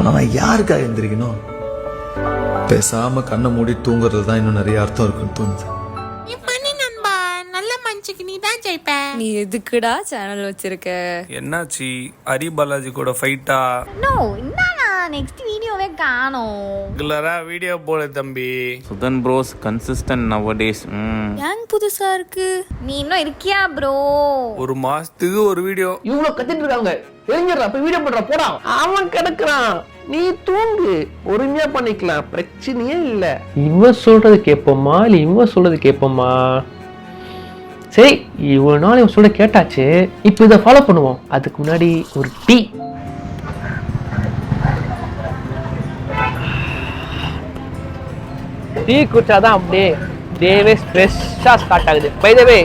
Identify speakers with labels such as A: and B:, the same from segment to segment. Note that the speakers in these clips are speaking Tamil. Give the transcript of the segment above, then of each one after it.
A: ஆனால் நான் யாருக்காக எந்திரிக்கணும்? பேசாமல் கண்ணை மூடி தூங்குறது தான் இன்னும் நிறைய அர்த்தம் இருக்குன்னு தோணுது.
B: நீ எதுக்குடா சேனல் வச்சிருக்க?
C: என்னாச்சு? ஹரி பாலாஜி கூட ஃபைட்டா?
B: நோ, என்னடா நெக்ஸ்ட் வீடியோவே காணோம்.
C: ரெகுலரா வீடியோ போடு தம்பி.
D: Sudhan bros consistent nowadays.
B: ஏன் புதுசா இருக்கு? நீ இன்னும் இருக்கியா ப்ரோ?
C: ஒரு மாசத்துக்கு ஒரு வீடியோ.
E: இவ்வளவு கத்திட்டு இருக்காங்க, தெரிஞ்சிடறா போய் வீடியோ பண்ற போடா. அவன் கிடக்குறான், நீ தூங்கு, பொறுமையா பண்ணிக்கலாம், பிரச்சனையே இல்ல. இவன் சொல்றது கேட்போமா இல்ல இவன் சொல்றது கேட்போமா? சரி, இவ்வளவு நாள் இவன் சொல்ல கேட்டாச்சு, இப்ப இதை ஃபாலோ பண்ணுவோம். அதுக்கு முன்னாடி ஒரு டீ. டீ குடிச்சாதான் அப்படியே டேவே ஃப்ரெஷ்ஷாக ஸ்டார்ட் ஆகுது. பை த வே,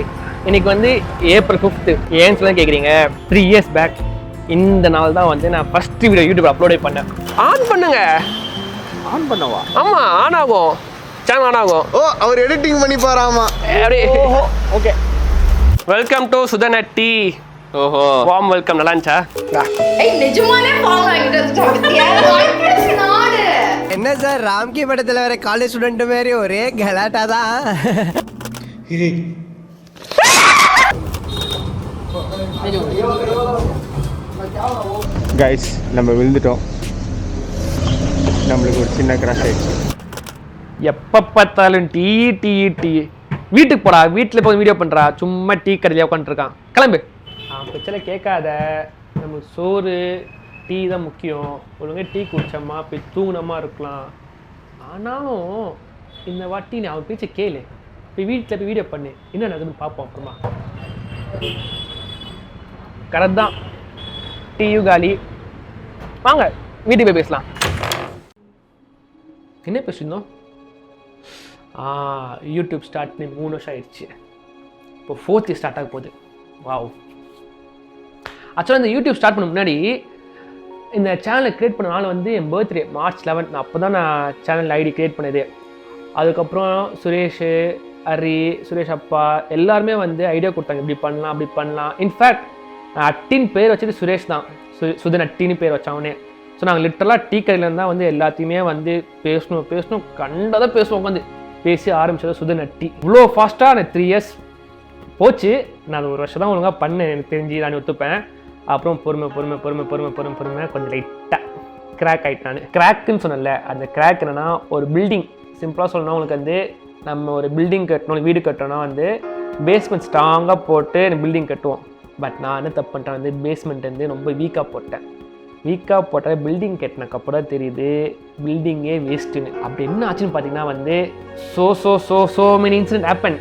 E: இன்னைக்கு வந்து April 5th. ஏன்னு சொல்ல கேட்குறீங்க, 3 years பேக் இந்த நாள் தான் வந்து நான் ஃபர்ஸ்ட் வீடியோ யூடியூப் அப்லோடே பண்ணேன். ஆன் பண்ணுங்க. ஆன் பண்ணவா? ஆமா, ஆன் ஆகும், சேனல் ஆன் ஆகும்.
F: ஓ, அவர் எடிட்டிங் பண்ணி பாராமா.
E: Okay, welcome to Sudhan tea. ஓஹோ, வார்ம் வெல்கம். நல்லா இருந்துச்சா?
B: நிஜமாலே ஃபாலோ ஆகிட்டு
F: என்ன சார், ராம்கி படத்துல வேற காலேஜ் ஸ்டூடெண்ட் மாதிரி ஒரே கலாட்டா தான்.
G: கைஸ், நம்ம விழுந்துட்டோம். நம்மளுக்கு ஒரு சின்ன கிராஷ் ஆயிடுச்சு.
E: எப்போ பார்த்தாலும் டீ டீ டீ. வீட்டுக்கு போடா, வீட்டில் போய் வீடியோ பண்ணுறா, சும்மா டீ கடையிலே உட்காந்துருக்கான். கிளம்பு. பிரச்சனை கேட்காத, நம்மளுக்கு சோறு டீ தான் முக்கியம். ஒழுங்காக டீ குடிச்சோமா போய் தூங்கினமா இருக்கலாம். ஆனாலும் இந்த வாட்டி நீ அவன் பேச்சை கேளு, போய் வீட்டில் போய் வீடியோ பண்ணு, என்ன நடக்குதுன்னு பார்ப்போம் அப்புறமா. கரெக்ட் தான், டீயும் காலி. வாங்க வீட்டுக்கு போய் பேசலாம். என்ன பேசியிருந்தோம்? யூடியூப் ஸ்டார்ட் பண்ணி 3 வருஷம் ஆயிடுச்சு. இப்போ 4th ஸ்டார்ட் ஆக போகுது. வாவ். ஆக்சுவலாக இந்த யூடியூப் ஸ்டார்ட் பண்ண முன்னாடி இந்த சேனலை க்ரியேட் பண்ண நாள் வந்து என் பர்த்டே March 11. அப்போ தான் நான் சேனல் ஐடி க்ரியேட் பண்ணதே. அதுக்கப்புறம் சுரேஷ், ஹரி, சுரேஷ் அப்பா எல்லாருமே வந்து ஐடியா கொடுத்தாங்க, இப்படி பண்ணலாம் அப்படி பண்ணலாம். இன்ஃபேக்ட் அட்டின் பேர் வச்சது சுரேஷ் தான், சுதன் அட்டின்னு பேர் வச்சவனே. ஸோ நாங்கள் லிட்டரலாக டீ கடையிலேருந்து தான் வந்து எல்லாத்தையுமே வந்து பேசணும் கண்டதை பேசுவோம். உட்காந்து பேசி ஆரம்பிச்சது சுதன் அட்டி. இவ்வளோ ஃபாஸ்ட்டாக எனக்கு 3 years போச்சு. நான் அது 1 வருஷம் தான் ஒழுங்காக பண்ணேன், எனக்கு தெரிஞ்சு நான் ஒத்துப்பேன். அப்புறம் பொறுமை கொஞ்சம் லைட்டாக கிராக் ஆகிட்டு. நான் கிராக்குன்னு சொன்னல, அந்த கிராக் என்னென்னா, ஒரு பில்டிங் சிம்பிளாக சொல்லணும் உங்களுக்கு வந்து, நம்ம ஒரு பில்டிங் கட்டணும், வீடு கட்டணும்னா வந்து பேஸ்மெண்ட் ஸ்ட்ராங்காக போட்டு பில்டிங் கட்டுவோம். பட் நான் என்ன தப்பு பண்ணிட்டேன் வந்து, பேஸ்மெண்ட் வந்து ரொம்ப வீக்காக போட்டால் பில்டிங் கட்டினக்கப்புறம் தான் தெரியுது பில்டிங்கே வேஸ்ட்டுன்னு. அப்படி என்ன ஆச்சுன்னு பார்த்தீங்கன்னா வந்து so many incident happen.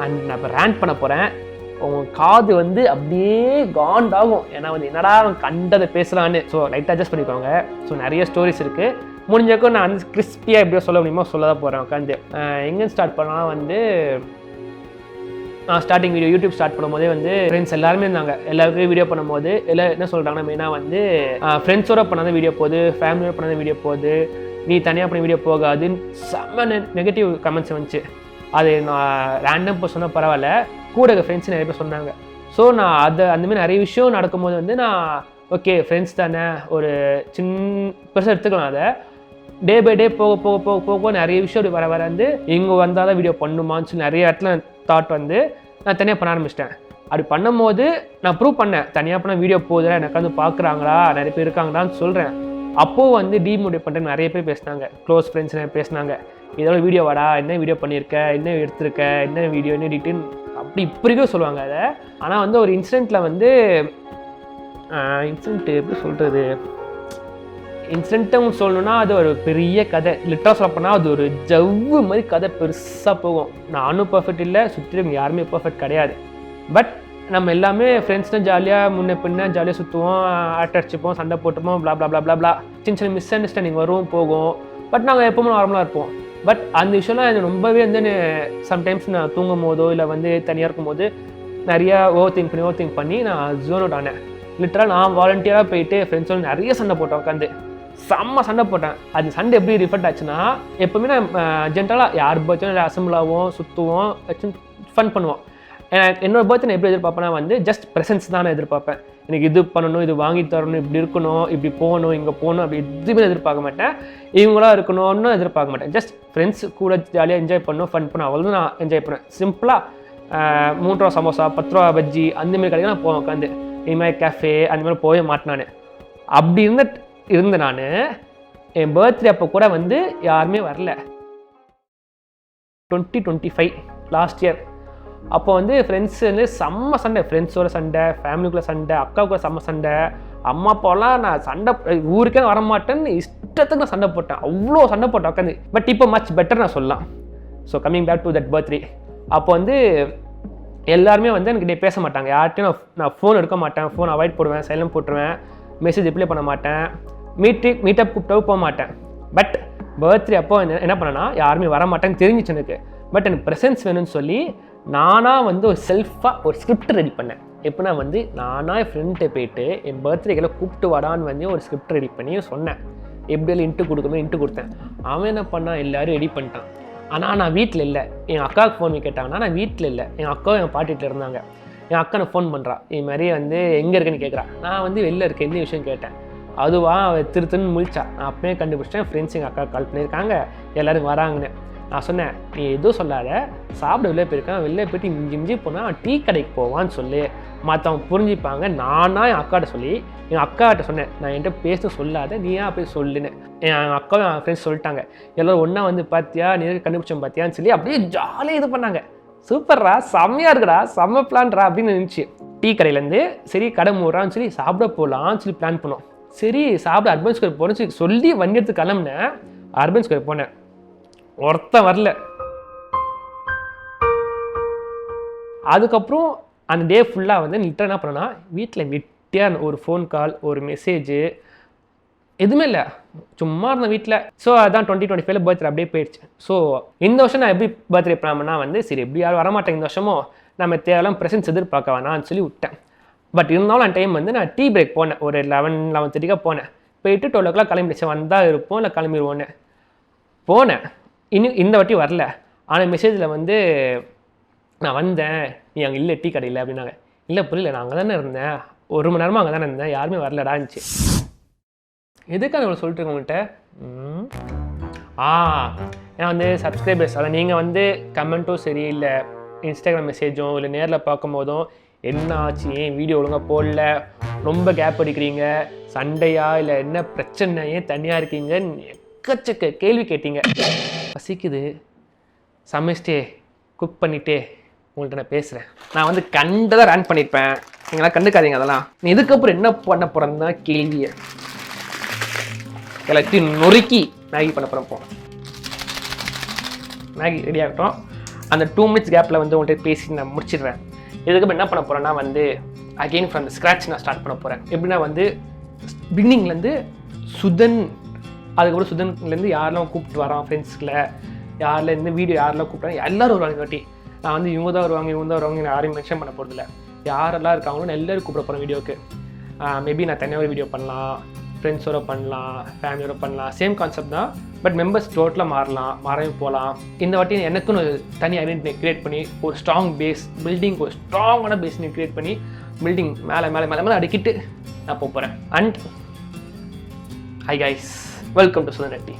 E: And நான் இப்போ ரேண்ட் பண்ண போகிறேன். உங்கள் காது வந்து அப்படியே காண்டாகும், ஏன்னா வந்து என்னடா அவன் கண்டதை பேசுகிறான்னு. ஸோ லைட்டாக அட்ஜஸ்ட் பண்ணிக்கோங்க. ஸோ நிறைய ஸ்டோரிஸ் இருக்குது. முடிஞ்சக்கும் நான் வந்து கிறிஸ்பியாக எப்படியோ சொல்ல முடியுமோ சொல்ல தான் போகிறேன் உட்காந்து. எங்கே ஸ்டார்ட் பண்ணால் வந்து, நான் ஸ்டார்டிங் வீடியோ யூடியூப் ஸ்டார்ட் பண்ணும்போதே வந்து ஃப்ரெண்ட்ஸ் எல்லாருமே இருந்தாங்க. எல்லாருக்கும் வீடியோ பண்ணும்போது எல்லாம் என்ன சொல்கிறாங்கன்னா, மெயினாக வந்து ஃப்ரெண்ட்ஸோட பண்ணாத வீடியோ போகுது, ஃபேமிலியோட பண்ணாத வீடியோ போகுது, நீ தனியாக பண்ண வீடியோ போகாதுன்னு செம்ம நெகட்டிவ் கமெண்ட்ஸ் வந்துச்சு. அது நான் ரேண்டம் இப்போ சொன்னால் பரவாயில்ல, கூட ஃப்ரெண்ட்ஸ் நிறைய பேர் சொன்னாங்க. ஸோ நான் அந்தமாதிரி நிறைய விஷயம் நடக்கும்போது வந்து நான் ஓகே ஃப்ரெண்ட்ஸ் தானே, ஒரு பெருசாக எடுத்துக்கலாம். அதை டே பை டே போக நிறைய விஷயம் அப்படி வர வந்து இங்கே வந்தால் தான் வீடியோ பண்ணுமான்னு சொல்லி நிறைய இடத்துல தாட் வந்து நான் தனியாக பண்ண ஆரம்பிச்சிட்டேன். அப்படி பண்ணும்போது நான் ப்ரூவ் பண்ணேன், தனியாக பண்ண வீடியோ போகுதுல, எனக்கு வந்து பார்க்குறாங்களா, நிறைய பேர் இருக்காங்களான்னு சொல்கிறேன். அப்போது வந்து டிமோட்டிவேட் பண்ணுற நிறைய பேர் பேசினாங்க, க்ளோஸ் ஃப்ரெண்ட்ஸ் நிறைய பேசினாங்க. இதோட வீடியோ வாடா, என்ன வீடியோ பண்ணியிருக்க, என்ன எடுத்திருக்க, என்ன வீடியோ, என்ன எடிட்டுன்னு அப்படி இப்படிக்கும் சொல்லுவாங்க அதை. ஆனால் வந்து ஒரு இன்சிடெண்ட்டில் வந்து எப்படி சொல்கிறது, இன்சிடென்ட்டும் சொல்லணும்னா அது ஒரு பெரிய கதை. லிட்டராக சொல்லப்போனால் அது ஒரு ஜவ்வு மாதிரி கதை பெருசாக போகும். நானும் பர்ஃபெக்ட் இல்லை, சுற்றி யாருமே பர்ஃபெக்ட் கிடையாது. பட் நம்ம எல்லாமே ஃப்ரெண்ட்ஸ்னால் ஜாலியாக முன்ன பின்ன ஜாலியாக சுற்றுவோம், அடிச்சுப்போம், சண்டை போட்டுப்போம், பிளா பிளா பிளா பிளா பிளா. சின்ன மிஸ் அண்டர்ஸ்டாண்டிங் வரும் போகும். பட் நாங்கள் எப்போவுமே நார்மலாக இருப்போம். பட் அந்த விஷயம்லாம் எனக்கு ரொம்பவே வந்து சம்டைம்ஸ் நான் தூங்கும் போதோ இல்லை வந்து தனியாக இருக்கும் போது நிறையா ஓவர் திங்க் பண்ணி நான் ஜோன் அவுட் ஆனேன். லிட்டராக நான் வாலண்டியராக போயிட்டு ஃப்ரெண்ட்ஸோட நிறைய சண்டை போட்டேன், உட்காந்து செம்ம சண்டை போட்டேன். அது சண்டை எப்படி ரிஃபண்ட் ஆச்சுன்னா, எப்போவுமே நான் ஜென்ரலாக யார் பர்த்டே அசம்பிள் ஆகும், சுற்றுவோம், ஃபன் பண்ணுவோம். என்னோட பர்த்டே நான் எப்படி எதிர்பார்ப்பேன்னா வந்து ஜஸ்ட் ப்ரெசன்ஸ் தான் நான் எதிர்பார்ப்பேன். எனக்கு இது பண்ணணும், இது வாங்கி தரணும், இப்படி இருக்கணும், இப்படி போகணும், இங்கே போகணும், அப்படி எதுவுமே எதிர்பார்க்க மாட்டேன். இவங்களா இருக்கணும்னு எதிர்பார்க்க மாட்டேன். ஜஸ்ட் ஃப்ரெண்ட்ஸ் கூட ஜாலியாக என்ஜாய் பண்ணணும், ஃபன் பண்ணணும், அவ்வளோ நான் என்ஜாய் பண்ணுவேன். சிம்பிளாக 3 ரூபா சமோசா, 10 ரூபா பஜ்ஜி அந்தமாரி கடைக்கு நான் போவேன் உட்காந்து. இதுமாதிரி கேஃபே அந்த மாதிரி போகவே மாட்டேன் நான். அப்படி இருந்த நான் என் பர்த்டே அப்போ கூட வந்து யாருமே வரல. 2025 லாஸ்ட் இயர் அப்போ வந்து ஃப்ரெண்ட்ஸ் வந்து செம்ம சண்டை, ஃப்ரெண்ட்ஸோட சண்டை, ஃபேமிலிக்குள்ளே சண்டை, அக்காவுக்குள்ள செம்ம சண்டை. அம்மா அப்பாவெல்லாம் நான் சண்டை ஊருக்கே வரமாட்டேன்னு இஷ்டத்துக்கு நான் சண்டை போட்டேன், அவ்வளோ சண்டை போட்டேன் உட்காந்து. பட் இப்போ மச் பெட்டர் நான் சொல்லலாம். So coming back to that birthday அப்போ வந்து எல்லாருமே வந்து எனக்கு பேச மாட்டாங்க. யார்கிட்டையும் நான் ஃபோன் எடுக்க மாட்டேன், ஃபோன் அவாய்ட் போடுவேன், சைலண்ட் போட்டுருவேன், மெசேஜ் ரிப்ளை பண்ண மாட்டேன், மீட்டப் கூப்பிட்டவும் போக மாட்டேன். பட் பர்த்டே அப்போ என்ன பண்ணேன்னா யாருமே வர மாட்டேன்னு தெரிஞ்சிச்சு எனக்கு. பட் எனக்கு ப்ரெசன்ஸ் வேணும்னு சொல்லி நானாக வந்து ஒரு செல்ஃபாக ஒரு ஸ்கிரிப்ட் ரெடி பண்ணேன். எப்படின்னா வந்து நானாக என் ஃப்ரெண்ட்டை போயிட்டு என் பர்த்டேக்கெல்லாம் கூப்பிட்டு வாடான்னு வந்து ஒரு ஸ்கிரிப்ட் ரெடி பண்ணி சொன்னேன். எப்படியெல்லாம் இன்ட்டு கொடுத்தேன். அவன் என்ன பண்ணான், எல்லோரும் ரெடி பண்ணிட்டான். ஆனால் நான் வீட்டில் இல்லை. என் அக்காவுக்கு ஃபோன் கேட்டாங்கன்னா நான் வீட்டில் இல்லை. என் அக்காவும் என் பாட்டிகிட்ட இருந்தாங்க. என் அக்கா நான் ஃபோன் பண்ணுறா, இது மாதிரி வந்து எங்கே இருக்குன்னு கேட்குறா. நான் வந்து வெளில இருக்கேன், என்ன விஷயம் கேட்டேன். அதுவா திருத்துன்னு முழிச்சா. நான் அப்பவே கண்டுபிடிச்சிட்டேன், ஃப்ரெண்ட்ஸ் எங்கள் அக்கா கால் பண்ணியிருக்காங்க, எல்லோரும் வராங்கன்னு. நான் சொன்னேன், நீ எதுவும் சொல்லாத, சாப்பிட வெளில போயிருக்கான், வெளில போய்ட்டு இஞ்சி போனால் டீ கடைக்கு போவான்னு சொல்லி மற்றவங்க புரிஞ்சுப்பாங்க. நானாக என் அக்காட்ட சொல்லி என் அக்காட்ட சொன்னேன், நான் என்கிட்ட பேச சொல்லாத, நீயா போய் சொல்லுன்னு. என் அக்காவும் என் ஃப்ரெண்ட்ஸ் சொல்லிட்டாங்க. எல்லோரும் ஒன்றா வந்து பார்த்தியா, நீ கண்டுபிடிச்சோம் பார்த்தியான்னு சொல்லி அப்படியே ஜாலியாக இது பண்ணாங்க. சூப்பர்ரா, செம்மையாக இருக்குடா, செம்ம பிளான்ரா அப்படின்னு இருந்துச்சு. டீ கடையிலேருந்து சரி கடை மூடுறான்னு சொல்லி சாப்பிட போகலான்னு சொல்லி பிளான் பண்ணோம். சரி சாப்பிட அர்பன் ஸ்கொயர் போகணும்னு சொல்லி வண்டி எடுத்து கிளம்புனேன். அர்பன் ஸ்கொயர் போனேன், ஒருத்தன் வரல. அதுக்கப்புறம் அந்த டே ஃபுல்லாக வந்து லிட்டர் என்ன பண்ணேன்னா வீட்டில் வெட்டியாக ஒரு ஃபோன் கால், ஒரு மெசேஜு, எதுவுமே இல்லை, சும்மா இருந்தேன் வீட்டில். ஸோ அதான் 2025 பர்த்டே அப்படியே போயிடுச்சு. ஸோ இந்த வருஷம் நான் எப்படி பர்த்டே பண்ணாமன்னா வந்து சரி எப்படி யாரும் வரமாட்டேன் இந்த வருஷமும், நம்ம தேவையெல்லாம் ப்ரெசன்ஸ் எதிர்பார்க்க வேணாம்னு சொல்லி விட்டேன். பட் இருந்தாலும் அந்த டைம் வந்து நான் டீ பிரேக் போனேன், ஒரு 11-11:30 போனேன். போயிட்டு 12 o'clock கிளம்பிடுச்சு, வந்தால் இருப்போம் இல்லை கிளம்பிடுவோன்னு போனேன். இன்னும் இந்த வாட்டி வரல. ஆனால் மெசேஜில் வந்து நான் வந்தேன், நீ அங்கே இல்லை டீ கடையில் அப்படின்னாங்க. இல்லை புரியல, நான் அங்கே தானே இருந்தேன், 1 மணி நேரமாக அங்கே தானே இருந்தேன், யாருமே வரலடா இருந்துச்சு. எதுக்காக இவ்வளோ சொல்லிட்டு இருக்கேன் உங்கள்கிட்ட? ஏன்னா வந்து சப்ஸ்கிரைபர்ஸ், அதை நீங்கள் வந்து கமெண்ட்டும் சரி இல்லை இன்ஸ்டாகிராம் மெசேஜும் இல்லை நேரில் பார்க்கும் போதும் என்ன ஆச்சு, ஏன் வீடியோ ஒழுங்காக போடல, ரொம்ப கேப் அடிக்கிறீங்க, சண்டையா இல்லை என்ன பிரச்சனை, ஏன் தனியாக இருக்கீங்க, எக்கச்சக்க கேள்வி கேட்டீங்க. பசிக்குது, சமைச்சிட்டே குக் பண்ணிட்டே உங்கள்கிட்ட நான் பேசுகிறேன். நான் வந்து கண்டதாக ரன் பண்ணியிருப்பேன், நீங்களாம் கண்டுக்காதீங்க அதெல்லாம். நீ இதுக்கப்புறம் என்ன பண்ண போகிறேன்னு தான் கேள்வியை. எல்லாத்தையும் நொறுக்கி மேகி பண்ண போகிறோம். மேகி ரெடி ஆகட்டும். அந்த 2 minutes கேப்பில் வந்து உங்கள்கிட்ட பேசி நான் முடிச்சிடுறேன். இதுக்கப்புறம் என்ன பண்ண போகிறேன்னா வந்து அகெயின் ஃப்ரம் த ஸ்க்ராட்ச் நான் ஸ்டார்ட் பண்ண போகிறேன். எப்படின்னா வந்து பிகினிங்லேருந்து சுதன், அதுக்கப்புறம் சுதன்லேருந்து யாரெல்லாம் கூப்பிட்டு வரான் ஃப்ரெண்ட்ஸில், யாரில் வீடியோ யாரெல்லாம் கூப்பிட்றாங்க எல்லோரும் வருவாங்க. வாட்டி நான் வந்து இவங்க தான் வருவாங்க யாரையும் மென்ஷன் பண்ண போகிறதில்ல. யாரெல்லாம் இருக்காங்களோ எல்லோரும் கூப்பிட போகிறேன் வீடியோக்கு. மேபி நான் தனியாக வீடியோ பண்ணலாம், ஃப்ரெண்ட்ஸோட பண்ணலாம், ஃபேமிலியோட பண்ணலாம், சேம் கான்செப்ட் தான். பட் மெம்பர்ஸ் டோட்டலாக மாறவே போகலாம். இந்த வாட்டி எனக்குன்னு ஒரு தனி ஐடென்டிட்டி க்ரியேட் பண்ணி ஒரு ஸ்ட்ராங் பேஸ் பில்டிங், ஒரு ஸ்ட்ராங்கான பேஸ் க்ரியேட் பண்ணி பில்டிங் மேலே அடிக்கிட்டு நான் போகிறேன். And hi guys, welcome to Sudhan Reddy.